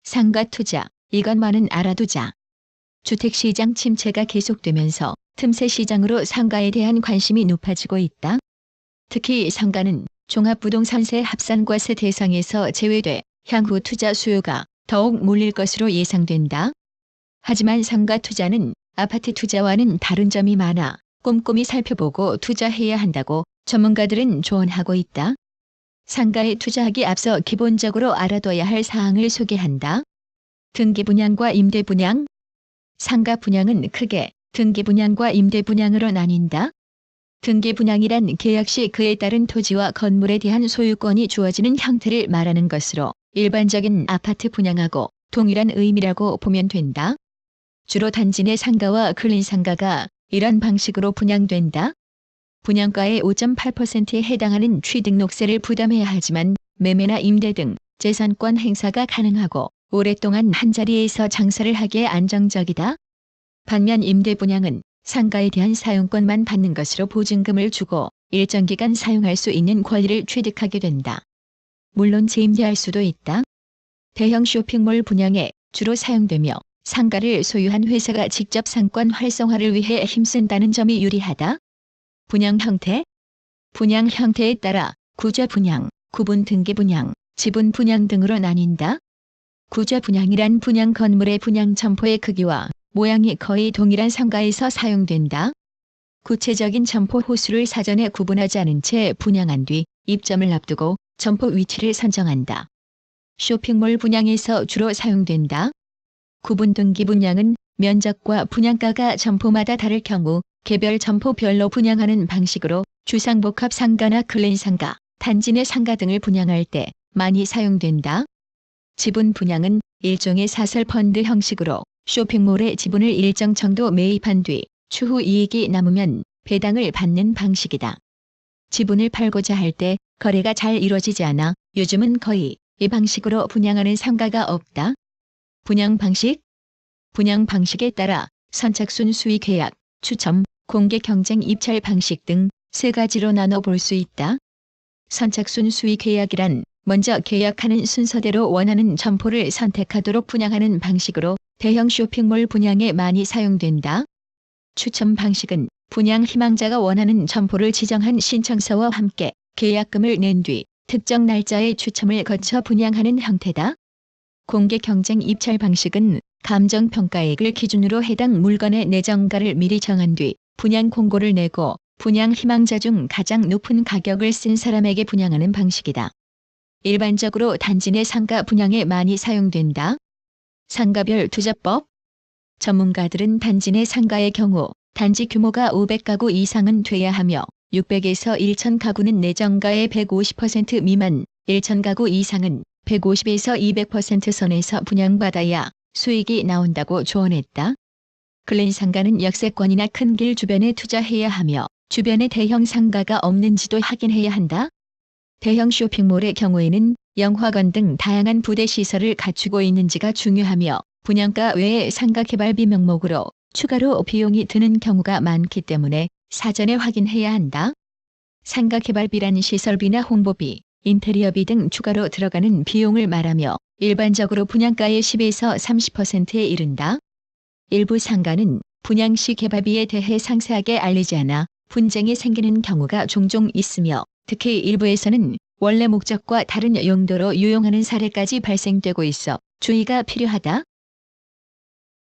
상가 투자, 이것만은 알아두자. 주택시장 침체가 계속되면서 틈새 시장으로 상가에 대한 관심이 높아지고 있다. 특히 상가는 종합부동산세 합산과세 대상에서 제외돼 향후 투자 수요가 더욱 몰릴 것으로 예상된다. 하지만 상가 투자는 아파트 투자와는 다른 점이 많아 꼼꼼히 살펴보고 투자해야 한다고 전문가들은 조언하고 있다. 상가에 투자하기 앞서 기본적으로 알아둬야 할 사항을 소개한다. 등기 분양과 임대 분양. 상가 분양은 크게 등기 분양과 임대 분양으로 나뉜다. 등기 분양이란 계약 시 그에 따른 토지와 건물에 대한 소유권이 주어지는 형태를 말하는 것으로 일반적인 아파트 분양하고 동일한 의미라고 보면 된다. 주로 단지 내 상가와 근린 상가가 이런 방식으로 분양된다. 분양가의 5.8%에 해당하는 취등록세를 부담해야 하지만 매매나 임대 등 재산권 행사가 가능하고 오랫동안 한자리에서 장사를 하기에 안정적이다. 반면 임대 분양은 상가에 대한 사용권만 받는 것으로 보증금을 주고 일정 기간 사용할 수 있는 권리를 취득하게 된다. 물론 재임대할 수도 있다. 대형 쇼핑몰 분양에 주로 사용되며 상가를 소유한 회사가 직접 상권 활성화를 위해 힘쓴다는 점이 유리하다. 분양 형태. 분양 형태에 따라 구좌 분양, 구분 등기 분양, 지분 분양 등으로 나뉜다. 구좌 분양이란 분양 건물의 분양 점포의 크기와 모양이 거의 동일한 상가에서 사용된다. 구체적인 점포 호수를 사전에 구분하지 않은 채 분양한 뒤 입점을 앞두고 점포 위치를 선정한다. 쇼핑몰 분양에서 주로 사용된다. 구분 등기 분양은 면적과 분양가가 점포마다 다를 경우 개별 점포별로 분양하는 방식으로 주상복합 상가나 근린 상가, 단지 내 상가 등을 분양할 때 많이 사용된다. 지분 분양은 일종의 사설 펀드 형식으로 쇼핑몰에 지분을 일정 정도 매입한 뒤 추후 이익이 남으면 배당을 받는 방식이다. 지분을 팔고자 할 때 거래가 잘 이루어지지 않아 요즘은 거의 이 방식으로 분양하는 상가가 없다. 분양 방식. 분양 방식에 따라 선착순 수의 계약, 추첨, 공개 경쟁 입찰 방식 등 세 가지로 나눠 볼 수 있다. 선착순 수의 계약이란 먼저 계약하는 순서대로 원하는 점포를 선택하도록 분양하는 방식으로 대형 쇼핑몰 분양에 많이 사용된다. 추첨 방식은 분양 희망자가 원하는 점포를 지정한 신청서와 함께 계약금을 낸 뒤 특정 날짜에 추첨을 거쳐 분양하는 형태다. 공개 경쟁 입찰 방식은 감정평가액을 기준으로 해당 물건의 내정가를 미리 정한 뒤 분양 공고를 내고 분양 희망자 중 가장 높은 가격을 쓴 사람에게 분양하는 방식이다. 일반적으로 단지 내 상가 분양에 많이 사용된다. 상가별 투자법. 전문가들은 단지 내 상가의 경우 단지 규모가 500가구 이상은 돼야 하며 600에서 1000 가구는 내정가의 150% 미만, 1000가구 이상은 150에서 200% 선에서 분양받아야 수익이 나온다고 조언했다. 근린 상가는 역세권이나 큰 길 주변에 투자해야 하며 주변에 대형 상가가 없는지도 확인해야 한다. 대형 쇼핑몰의 경우에는 영화관 등 다양한 부대 시설을 갖추고 있는지가 중요하며 분양가 외에 상가 개발비 명목으로 추가로 비용이 드는 경우가 많기 때문에 사전에 확인해야 한다. 상가 개발비란 시설비나 홍보비, 인테리어비 등 추가로 들어가는 비용을 말하며 일반적으로 분양가의 10에서 30%에 이른다. 일부 상가는 분양 시 개발비에 대해 상세하게 알리지 않아 분쟁이 생기는 경우가 종종 있으며 특히 일부에서는 원래 목적과 다른 용도로 유용하는 사례까지 발생되고 있어 주의가 필요하다.